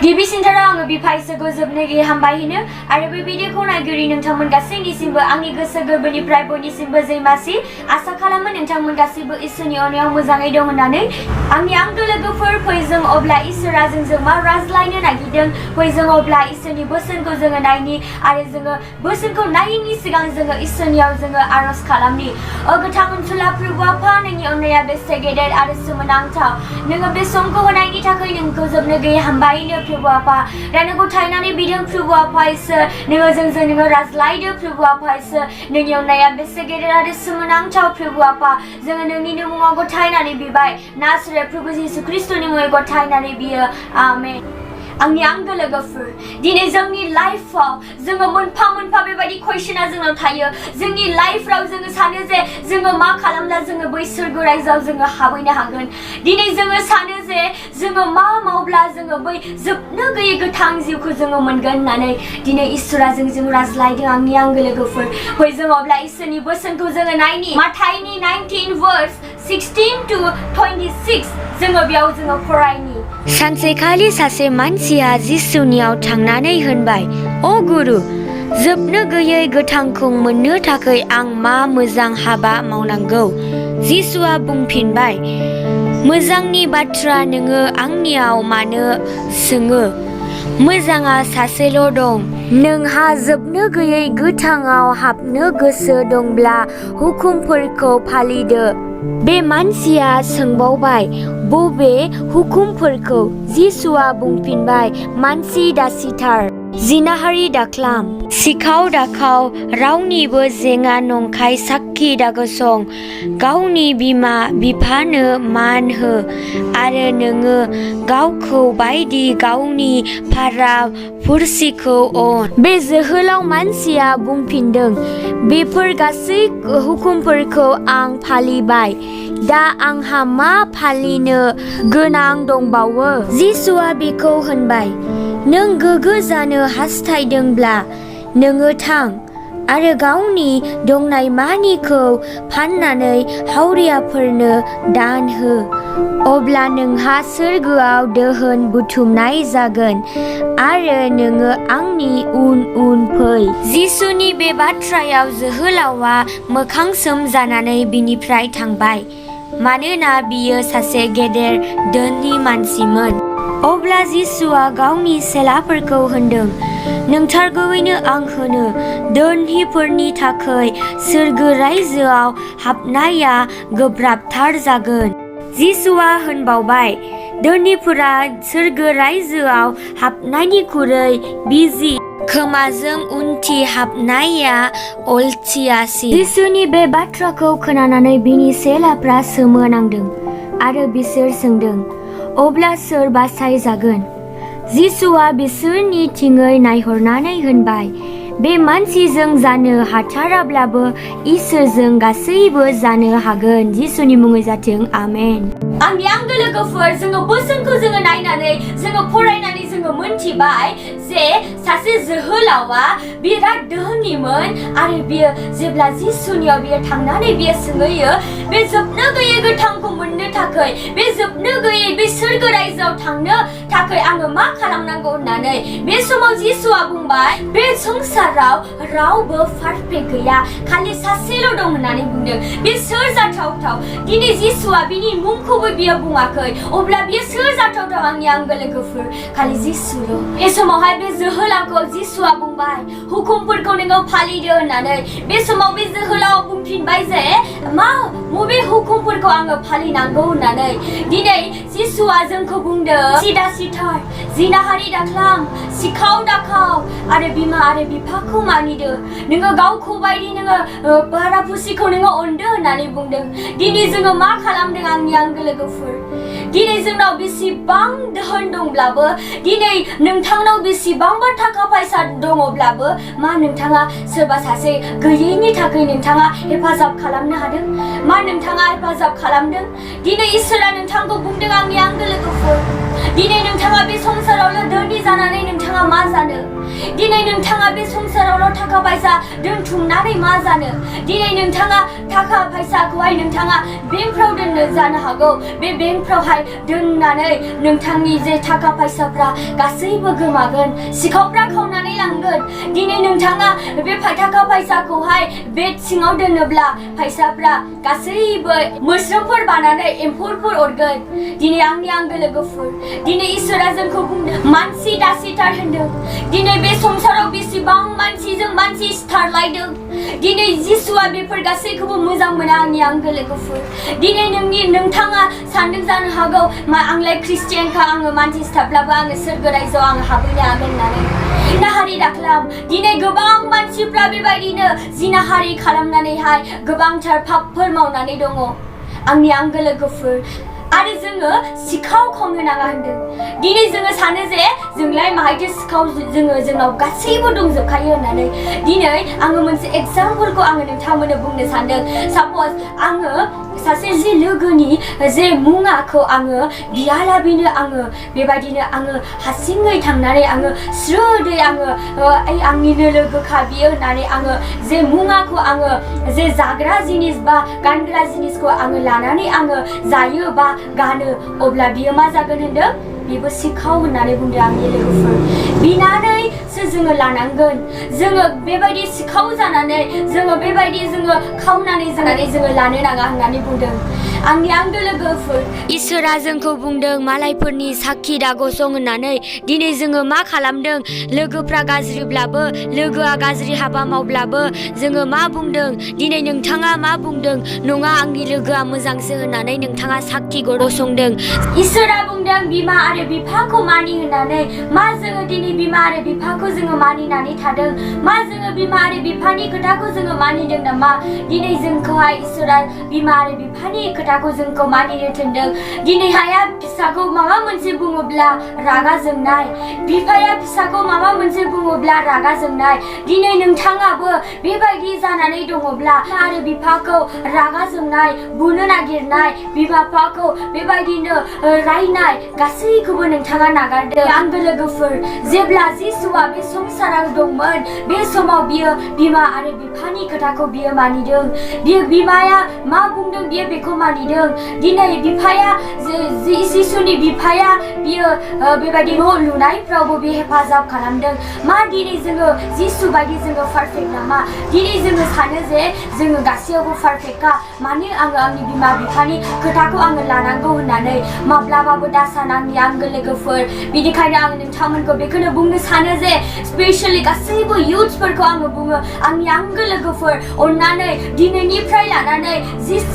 गिबिसिनथाराव आङो बिफा इसोरखौ जोबनो हामबायहोनो आरो बे भिडिअखौ नायगिरि नोंथांमोन गासैनिसिमबो आंनि गोसो गोरबोनिफ्राय बयनिसिमबो जैमासि आसा खालामो नोंथांमोन गासैबो इसोरनि अननायाव मोजाङै दं होननानै। आंनि आंगो लोगोफोर, फै जों अब्ला इसोरा जोंजों मा रायज्लायनो नागिरदों, फै जों अब्ला इसोरनि बोसोनखौ जोङो नायनि आरो जोङो बोसोनखौ नायैनि सिगां जोङो इसोरनियाव जोङो आरज खालामनि। गोथां अनसुला प्रभु आफा, नोंनि अननाया बेसे गेदेर आरो सोमोनांथाव। नोङो बे समखौ होनायनि थाखाय नोंखौ जोबनो गैयै हामबायनो प्रभु आफा। दा नोंखौ थायनानै बिदों प्रभु आफा इसोर, नोङो जोंजों नोङो रायज्लायदो प्रभु आफा इसोर। नोंनि अननाया बेसे गेदेर आरो सोमोनांथाव प्रभु आफा। जोङो नोंनिनो मुङाव गथायनानै बिबाय, नासरेत प्रभु जिसु ख्रिस्टनि मुङै गथायनानै बियो, आमेन। आंनि आंगो लोगोफोर, दिनै जोंनि लाइफआव जोङो मोनफा मोनफा बेबायदि कुइसना जोंनाव थायो। जोंनि लाइफआव जोङो सानो जे जोङो मा खालामब्ला जोङो बै सोरगो रायजोआव जोङो हाबहैनो हागोन। दिनै जोङो सानो जे जोङो मा मावब्ला जोङो बै जोबनो गैयै गोथां जिउखौ जोङो मोनगोन होननानै। दिनै इसोरा जोंजों रायज्लायदों आंनि आंगो लोगोफोर। फै जों अब्ला इसोरनि बोसोनखौ जोङो नायनि। माथाइनि 19 verse 16 to 26 जोङो बेयाव जोङो फरायनि। सानसेखालि सासे मानसिया जिसुनियाव थांनानै होनबाय, अ गुरु, जोबनो गैयै गोथांखौ मोननो थाखाय आं मा मोजां हाबा मावनांगौ? जिसुआ बुंफिनबाय, मोजांनि बाथ्रा नोङो आंनियाव मानो सोङो? मोजाङा सासेल' दं। नोंहा जोबनो गैयै गोथाङाव हाबनो गोसो दंब्ला हुकुमफोरखौ फालिदो। बे मानसिया सोंबावबाय, बबे हुकुमफोरखौ? जिसुआ बुंफिनबाय, मानसि दासिथार, जिनाहारि दाख्लाम, सिखाव दाखाव, रावनिबो जेंना नंखाय साखि दागसं, गावनि बिमा बिफानो मान हो आरो नोङो गावखौ बायदि गावनि भारा पुरसिखौ अन। बे जोहोलाव मानसिया बुंफिनदों, बेफोर गासै हुकुमफोरखौ आं फालिबाय, दा आंहा मा फालिनो गोनां दंबावो? जिसुआ बेखौ होनबाय, नों गोग्गो जानो हास्थायदोंब्ला नोङो थां आरो गावनि दंनाय मानिखौ फाननानै हावरियाफोरनो दान हो, अब्ला नोंहा सोरगोआव दोहोन बुथुमनाय जागोन आरो नोङो आंनि उन उन फै। जिसुनि बे बाथ्रायाव जोहोलावा मोखां सोम जानानै बिनिफ्राय थांबाय, मानोना बियो सासे गेदेर धोनि मानसिमोन। अब्ला जिसुआ गावनि चेलाफोरखौ होनदों, नोंथारगौयैनो आं होनो, धोनिफोरनि थाखाय सोरगो रायजोआव हाबनाया गोब्राबथार जागोन। जिसुआ होनबावबाय, धोनिफोरा सोरगो रायजोआव हाबनायनिख्रुइ बिजि खोमाजों उनथि हाबनाया अलसियासिन। जिसुनि बे बाथ्राखौ खोनानानै बिनि चेलाफ्रा सोमोनांदों आरो बिसोर सोंदों, अब्ला सोर बासायजागोन? जिसुआ बिसोरनिथिङै नायहरनानै होनबाय, बे मानसिजों जानो हाथाराब्लाबो इसोरजों गासैबो जानो हागोन। जिसुनि मुङै जाथों, आमेन। आंनि आंगो लोगोफोर, जोङो बोसोनखौ जोङो नायनानै जोङो फरायनानै जोङो मोनथिबाय जे सासे जोहोलावा बिराद धोनिमोन आरो बियो जेब्ला जिसुनियाव बियो थांनानै बियो सोंहैयो, बे जोबनो गैयै गोथांखौ मोननो थाखाय, बे जोबनो गैयै बे सोरगो रायजोआव थांनो थाखाय आङो मा खालामनांगौ होननानै। बे समाव जिसुआ बुंबाय, बे संसाराव रावबो पारफेक्ट गैया, खालि सासेल' दं होननानै बुंदों। बे सोर जाथावथाव? दिनै जिसुआ बिनि मुंखौबो बियो बुङाखै, अब्ला बियो सोर जाथावथाव? आंनि आंगो लोगोफोर, खालि जिसुल'। बे समावहाय बे जोहोलावखौ जिसुआ बुंबाय, हुकुमफोरखौ नोङो फालिदो होननानै। बे समाव बे जोहोलाव बुंफिनबाय जे बबे हुकुमफोरखौ आङो फालिनांगौ होननानै। दिनै जिसुआ जोंखौ बुंदों, सिदा सिथार, जिनाहारि दाख्लाम, सिखाव दाखाव आरो बिमा आरो बिफाखौ मानिदो, नोङो गावखौ बायदि नोङो भारा पुरसिखौ नोङो अनदो होननानै बुंदों। दिनै जोङो मा खालामदों आंनि आंगो लोगोफोर? दिनै जोंनाव बेसेबां धोन दंब्लाबो, दिनै नोंथांनाव बेसेबांबा थाखा फैसा दङब्लाबो, मा नोंथाङा सोरबा सासे गैयैनि थाखाय नोंथाङा हेफाजाब खालामनो हादों? मा नोंथाङा हेफाजाब खालामदों? दिनै इसोरा नोंथांखौ बुंदों आंनि आंगो लोगोफोर, दिनै नोंथाङा बे संसारावल' धोनि जानानै नोंथाङा मा जानो? दिनै नोंथाङा नोंथाङा बे संसारावल' थाखा फैसा दोनथुमनानै मा जानो दिनै नोंथाङा थाखा फैसाखौहाय नोंथाङा बेंकफ्राव दोननो जानो हागौ बे बेंकफ्रावहाय दोननानै नोंथांनि जे थाखा फैसाफ्रा गासैबो गोमागोन सिखावफ्रा खावनानै लांगोन दिनै नोंथाङा बे थाखा फैसाखौहाय बेड सिङाव दोनोब्ला फैसाफ्रा गासैबो मोस्रोमफोर बानानै एम्फौफोर अरगोन दिनै आंनि आंगो लोगोफोर दिनै इसोरा जोंखौ बुंदों मानसि दासिथार होनदों दिनै बे संसाराव बेसेबां मानसिजों मानसि सिथारलायदों दिनै जिसुआ बेफोर गासैखौबो मोजां मोना आंनि आंगो लोगोफोर दिनै नोंथाङा सानदों जानो हागौ आंलाय ख्रिस्टियानखा आङो मानसि सिथारब्लाबो आङो सोरगो रायजोआव आङो हाबहैनो हागोन होननानै जिनाहारि दाख्लाम दिनै गोबां मानसिफ्रा बेबायदिनो जिनाहारि खालामनानैहाय गोबांथार पापफोर मावनानै दङ आंनि आंगो लोगोफोर आरो जोङो सिखाव खावनो नाङा होनदों दिनै जोङो सानो जे जोंलाय माहायथो सिखाव जोंनाव गासैबो दंजोबखायो होननानै दिनै आङो मोनसे एग्जाम्पलखौ आङो नोंथांमोननो बुंनो सानदों सापज आङो सासे जे लोगोनि जे मुङाखौ आङो बियालाबिनो आङो बेबायदिनो आङो हारसिङै थांनानै आङो स्रोदै आङो आंनिनो लोगोखा बियो होननानै आङो जे मुङाखौ आङो जे जाग्रा जिनिस बा गानग्रा जिनिसखौ आङो लानानै आङो जायो बा गानो अब्ला बियो मा जागोन होनदों बेबो सिखाव होननानै बुंदों आंनि लोगोफोर बिनानैसो जोङो लानांगोन जोङो बेबायदि सिखाव जानानै जोङो बेबायदि जोङो खावनानै जानानै जोङो लानो नाङा होननानै बुंदों आंनि आंगो लोगोफोर इसोरा जोंखौ बुंदों मालायफोरनि साखि दागसं होननानै दिनै जोङो मा खालामदों लोगोफ्रा गाज्रिब्लाबो लोगोआ गाज्रि हाबा मावब्लाबो जोङो मा बुंदों दिनै नोंथाङा मा बुंदों नङा आंनि लोगोआ मोजांसो होननानै नोंथाङा साखि गसंदों इसोरा बुंदों बिमा आरो बिफाखौ मानि होननानै मा जोङो दिनै बिमा आरो बिफाखौ जोङो मानिनानै थादों मा जोङो बिमा आरो बिफानि खोथाखौ जोङो मानिदों नामा दिनै जोंखौहाय इसोरा बिमा आरो बिफानि खोथाखौ जोंखौ मानिनो थिनदों दिनै हाया फिसाखौ माबा मोनसे बुङोब्ला रागा जोंनाय बिफाया फिसाखौ माबा मोनसे बुङोब्ला रागा जोंनाय दिनै नोंथाङाबो बेबायदि जानानै दङब्ला आरो बिफाखौ रागा जोंनाय बुनो नागिरनाय बिमा बिफाखौ बेबायदिनो रायनाय गासैखौबो नोंथाङा नागारदों आंगो लोगोफोर जेब्ला जिसुआ बे संसाराव दंमोन बे समाव बियो बिमा आरो बिफानि खोथाखौ बियो मानिदों बियो बिमाया मा बुंदों बियो बेखौ मानिदों दिनै बिफाया जिसुनि बिफाया बियो बेबायदि न' लुनायफ्रावबो बे हेफाजाब खालामदों मा दिनै जोङो जिसु बायदि जोङो पारफेक्ट नामा दिनै जोङो सानो जे जोङो गासैयावबो पारफेक्टखा मानो आङो आंनि बिमा बिफानि खोथाखौ आङो लानांगौ होननानै माब्लाबाबो दासान आंनि आंगो लोगोफोर बिनिखायनो आङो नोंथांमोनखौ बेखौनो बुंनो सानो जे स्पेशली गासैबो इयुथ्सफोरखौ आङो बुङो आंनि आंगो लोगोफोर अननानै दिनैनिफ्राय लानानै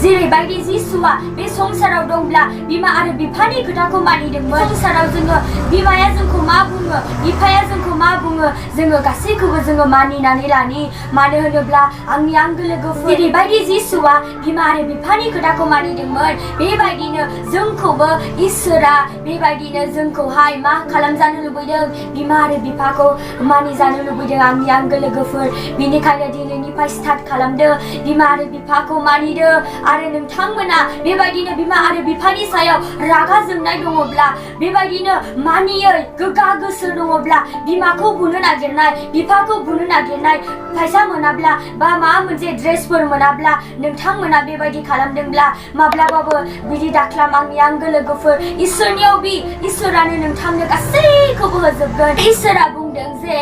जेरैबायदि जिसुआ बे संसाराव दंब्ला बिमा आरो बिफानि खोथाखौ मानिदोंमोन संसाराव जोङो बिमाया जोंखौ मा बुङो बिफाया जोंखौ मा बुङो जोङो गासैखौबो जोङो मानिनानै लानि मानो होनोब्ला आंनि आंगो लोगोफोर जेरैबायदि जिसुआ बिमा आरो बिफानि खोथाखौ मानिदोंमोन बेबायदिनो जोंखौबो इसोरा बेबायदिनो जोंखौहाय मा खालामजानो लुबैदों बिमा आरो बिफाखौ मानिजानो लुबैदों आंनि आंगो लोगोफोर बेनिखायनो दिनैनिफ्राय स्टार्ट खालामदो बिमा आरो बिफाखौ मानिदो आरो नोंथांमोना बेबायदिनो बिमा आरो बिफानि सायाव रागा जोंनाय दङब्ला बेबायदिनो मानियै गोगा गोसो दङब्ला बिमाखौ बुनो नागिरनाय बिफाखौ बुनो नागिरनाय फैसा मोनाब्ला बा माबा मोनसे ड्रेसफोर मोनाब्ला नोंथांमोना बेबायदि खालामदोंब्ला माब्लाबाबो बिदि दाख्लाम आंनि आंगो लोगोफोर इसोरनियाव इसोरानो नोंथांनो गासैखौबो होजोबगोन इसोरा बुंदों जे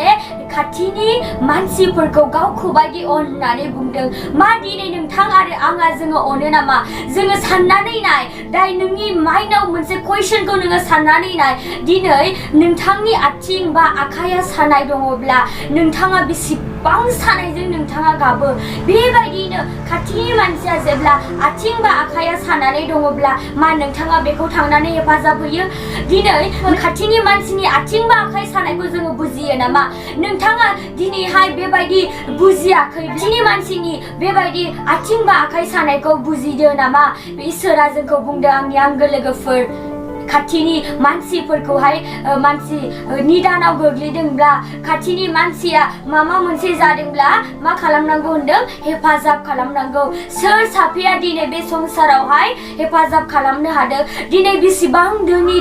खाथिनि मानसिफोरखौ गावखौ बायदि अन होननानै बुंदों मा दिनै नोंथां आरो आङा जोङो अनो नामा जोङो साननानै नाय दाय नोंनि माइन्डआव मोनसे कुइसनखौ नोङो साननानै नाय दिनै नोंथांनि आथिं बा आखाइया सानाय दङब्ला नोंथाङा बेसेबां सानायजों नोंथाङा गाबो बेबायदिनो खाथिनि मानसिया जेब्ला आथिं बा आखाइया सानानै दङब्ला मा नोंथाङा बेखौ थांनानै हेफाजाब होयो दिनै खाथिनि मानसिनि आथिं बा आखाइ सानायखौ जोङो बुजियो नामा नोंथाङा दिनैहाय बेबायदि बुजियाखै खाथिनि मानसिनि बेबायदि आथिं बा आखाइ सानायखौ बुजिदो नामा इसोरा जोंखौ बुंदों आंनि आंगो लोगोफोर खाथिनि मानसिफोरखौहाय मानसि निदानाव गोग्लैदोंब्ला खाथिनि मानसिया माबा मोनसे जादोंब्ला मा खालामनांगौ होनदों हेफाजाब खालामनांगौ सोर साफिया दिनै बे संसारावहाय हेफाजाब खालामनो हादों दिनै बेसेबां धोनि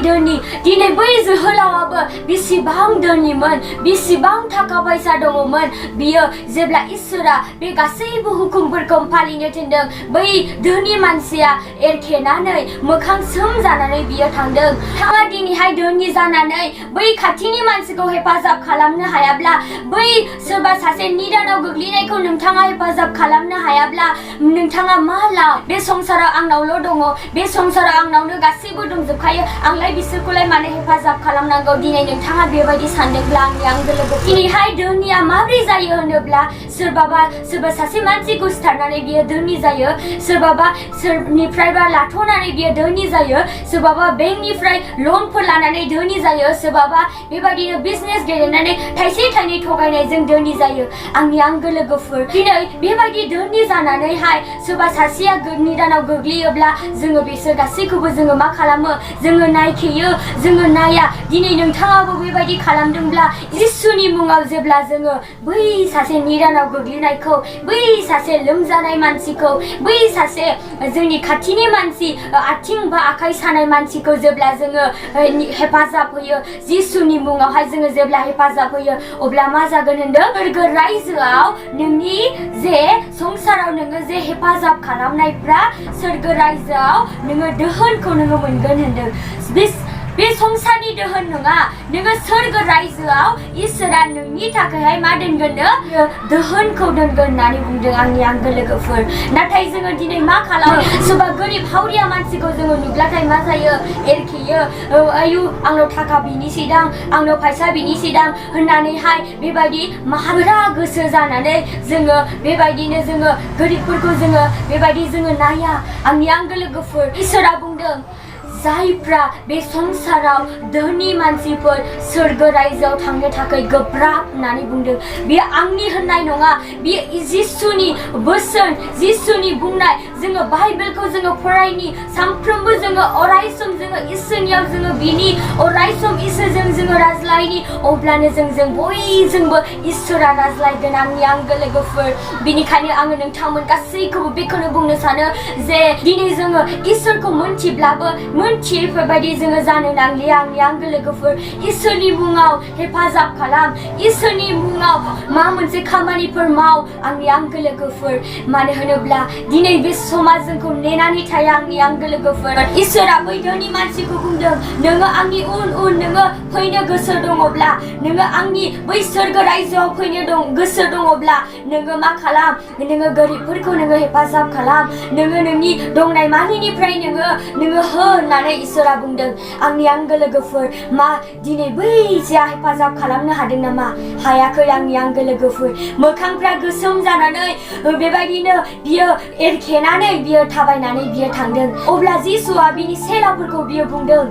दिनै बै जोहोलावाबो बेसेबां धोनिमोन बेसेबां थाखा फैसा दङमोन बियो जेब्ला इसोरा बे गासैबो हुकुमफोरखौ फालिनो थिनदों बै धोनि मानसिया एरखेनानै मोखां सोम जानानै बियो थांदों थाङा दिनैहाय धोनि जानानै बै खाथिनि मानसिखौ हेफाजाब खालामनो हायाब्ला बै सोरबा सासे निदानाव गोग्लैनायखौ नोंथाङा हेफाजाब खालामनो हायाब्ला नोंथाङा मा लाब बे संसाराव आंनावल' दङ बे संसाराव आंनावनो गासैबो दंजोबखायो आंलाय बिसोरखौलाय मानो हेफाजाब खालामनांगौ दिनै नोंथाङा बेबायदि सानदोंब्ला आंनि आंगो लोगो दिनैहाय धोनिया माबोरै जायो होनोब्ला सोरबा सासे मानसिखौ सिथारनानै बियो धोनि जायो सोरबाबा सोरनिफ्रायबा लाथ'नानै बियो धोनि जायो सोरबाबा बेंकनिफ्राय लनफोर लानानै धोनि जायो सोरबाबा बेबायदिनो बिजनेस गेलेनानै थाइसे थाइनै थगायनायजों धोनि जायो आंनि आंगो लोगोफोर दिनै बेबायदि धोनि जानानैहाय सोरबा सासेया निदानाव गोग्लैयोब्ला जोङो बिसोर गासैखौबो जोङो मा खालामो जोङो नायखेयो जोङो नाया दिनै नोंथाङाबो बेबायदि खालामदोंब्ला जिसुनि मुङाव जेब्ला जोङो बै सासे निदानाव गोग्लैनायखौ बै सासे लोमजानाय मानसिखौ बै सासे जोंनि खाथिनि मानसि आथिं बा आखाइ सानाय मानसिखौ जेब्ला जोङो हेफाजाब होयो जिसुनि मुङावहाय जोङो जेब्ला हेफाजाब होयो अब्ला मा जागोन होनदों सोरगो रायजोआव नोंनि जे संसाराव नोङो जे हेफाजाब खालामनायफ्रा सोरगो रायजोआव नोङो दोहोनखौ नोङो मोनगोन होनदों बे संसारनि दोहोन नङा नोङो सोरगो रायजोआव इसोरा नोंनि थाखायहाय मा दोनगोननो दोहोनखौ दोनगोन होननानै बुंदों आंनि आंगो लोगोफोर नाथाय जोङो दिनै मा खालामो सोरबा गोरिब हावरिया मानसिखौ जोङो नुब्लाथाय मा जायो एरखेयो आयु आंनाव थाखा बिनिसै दां आंनाव फैसा बिनिसै दां होननानैहाय बेबायदि माहारा गोसो जानानै जोङो बेबायदिनो जोङो गोरिबफोरखौ जोङो बेबायदि जोङो नाया आंनि आंगो लोगोफोर इसोरा बुंदों जायफ्रा बे संसाराव धोनि मानसिफोर सोरगो रायजोआव थांनो थाखाय गोब्राब होननानै बुंदों बेयो आंनि होननाय नङा बेयो जिसुनि बोसोन जिसुनि बुंनाय जोङो बाइबेलखौ जोङो फरायनि सानफ्रोमबो जोङो अरायसम जोङो इसोरनियाव जोङो बिनि अरायसम इसोरजों जोङो रायज्लायनि अब्लानो जों बयजोंबो इसोरा रायज्लायगोन आंनि आंगो लोगोफोर बिनिखायनो आङो नोंथांमोन गासैखौबो बेखौनो बुंनो सानो जे दिनै जोङो इसोरखौ मोनथिब्लाबो मोनथियैफोरबायदि जोङो जानो नांलिया आंनि आंगो लोगोफोर इसोरनि मुङाव हेफाजाब खालाम इसोरनि मुङाव मा मोनसे खामानिफोर माव आंनि आंगो लोगोफोर मानो होनोब्ला दिनै बे समाज जोंखौ नेनानै थाया आंनि आंगो लोगोफोर इसोरा बै धोनि मानसिखौ बुंदों नोङो आंनि उन नोङो फैनो गोसो दङब्ला नोङो आंनि बै सोरगो रायजोआव फैनो गोसो दङब्ला नोङो मा खालाम नोङो गोरिबफोरखौ नोङो हेफाजाब खालाम नोङो नोंनि दंनाय मानिनिफ्राय नोङो हो होननानै इसोरा बुंदों आंनि आंगो लोगोफोर मा दिनै बै जा हेफाजाब खालामनो हादों नामा हायाखै आंनि आंगो लोगोफोर मोखांफ्रा गोसोम जानानै बेबायदिनो बियो एरखेनानै बियो थाबायनानै बियो थांदों अब्ला जिसुआ बिनि सेलाफोरखौ बियो बुंदों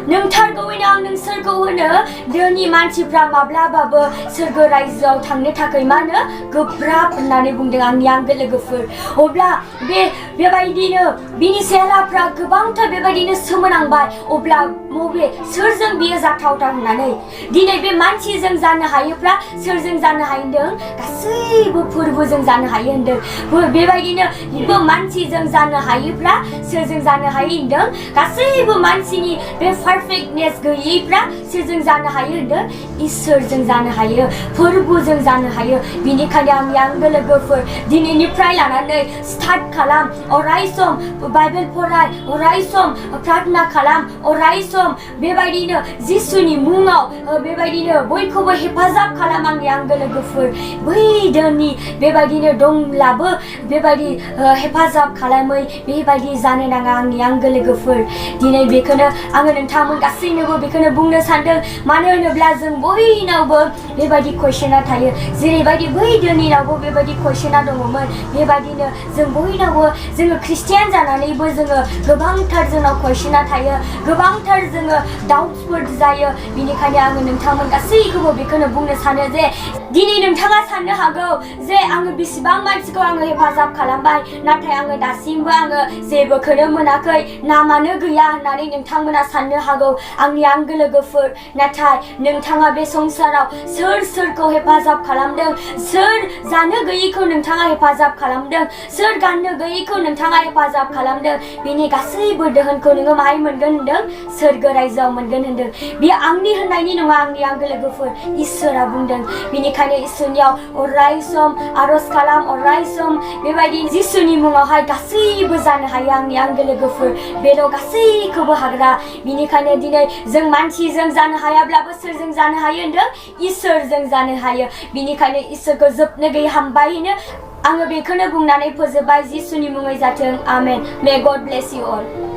नोंथारगौयैनो आं नोंसोरखौ होनो धोनि मानसिफ्रा माब्लाबाबो सोरगो रायजोआव थांनो थाखाय मा होनो गोब्राब होननानै बुंदों आंनि आंगो लोगोफोर अब्ला बेबायदिनो बिनि सेलाफ्रा गोबांथार बेबायदिनो सोमोनांबाय अब्ला सोरजों बियो जाथावथाव होननानै दिनै बे मानसिजों जानो हायोब्ला सोरजों जानो हायो होनदों गासैबो फोरबोजों जानो हायो होनदों बेबायदिनो मानसिजों जानो हायोब्ला सोरजों जानो हायो होनदों गासैबो मानसिनि बे पारफेक्टनेस गैयैफ्रा सोरजों जानो हायो होनदों इसोरजों जानो हायो फोरबोजों जानो हायो बिनिखायनो आंनि आंगो लोगोफोर दिनैनिफ्राय लानानै स्टार्ट खालाम अरायसम बाइबेल फराय अरायसम प्रार्थना खालाम अरायसम बेबायदिनो जिसुनि मुङाव बेबायदिनो बयखौबो हेफाजाब खालाम आंनि आंगो लोगोफोर बै धोनि बेबायदिनो दंब्लाबो बेबायदि हेफाजाब खालामै बेबायदि जानो नाङा आंनि आंगो लोगोफोर दिनै बेखौनो आङो नोंथांमोन गासैनोबो बेखौनो बुंनो सानदों मानो होनोब्ला जों बयनावबो बेबायदि कुइसना थायो जेरैबायदि बै धोनिनावबो बेबायदि कुइसना दङमोन बेबायदिनो जों बयनावबो जोङो ख्रिस्टियान जानानैबो जोङो गोबांथार जोंनाव कुइसना थायो गोबांथार जोङो डाउटफोर जायो बिनिखायनो आङो नोंथांमोन गासैखौबो बेखौनो बुंनो सानो जे दिनै नोंथाङा साननो हागौ जे आङो बेसेबां मानसिखौ आङो हेफाजाब खालामबाय नाथाय आङो दासिमबो आङो जेबोखौनो मोनाखै नामानो गैया होननानै नोंथांमोना साननो हागौ आंनि आंगो लोगोफोर नाथाय नोंथाङा बे संसाराव सोरखौ हेफाजाब खालामदों सोर जानो गैयैखौ नोंथाङा हेफाजाब खालामदों सोर गाननो गैयैखौ नोंथाङा हेफाजाब खालामदों बिनि गासैबो दोहोनखौ नोङो माहाय मोनगोन होनदों सोरगो रायजोआव मोनगोन होनदों बेयो आंनि होननायनि नङा आंनि आंगो लोगोफोर इसोरा बुंदों बिनिखायनो इसोरनियाव अराय सम आरज खालाम अराय सम बेबायदि जिसुनि मुङावहाय गासैबो जानो हायो आंनि आंगो लोगोफोर बेल' गासैखौबो हाग्रा बिनिखायनो दिनै जों मानसिजों जानो हायाब्लाबो सोरजों जानो हायो होनदों इसोरजों जानो हायो बिनिखायनो इसोरखौ जोबनो गैयै हामबायनो आङो बेखौनो बुंनानै फोजोबबाय जिसुनि मुङै जाथों आमेन मे गड ब्लेस इउ अल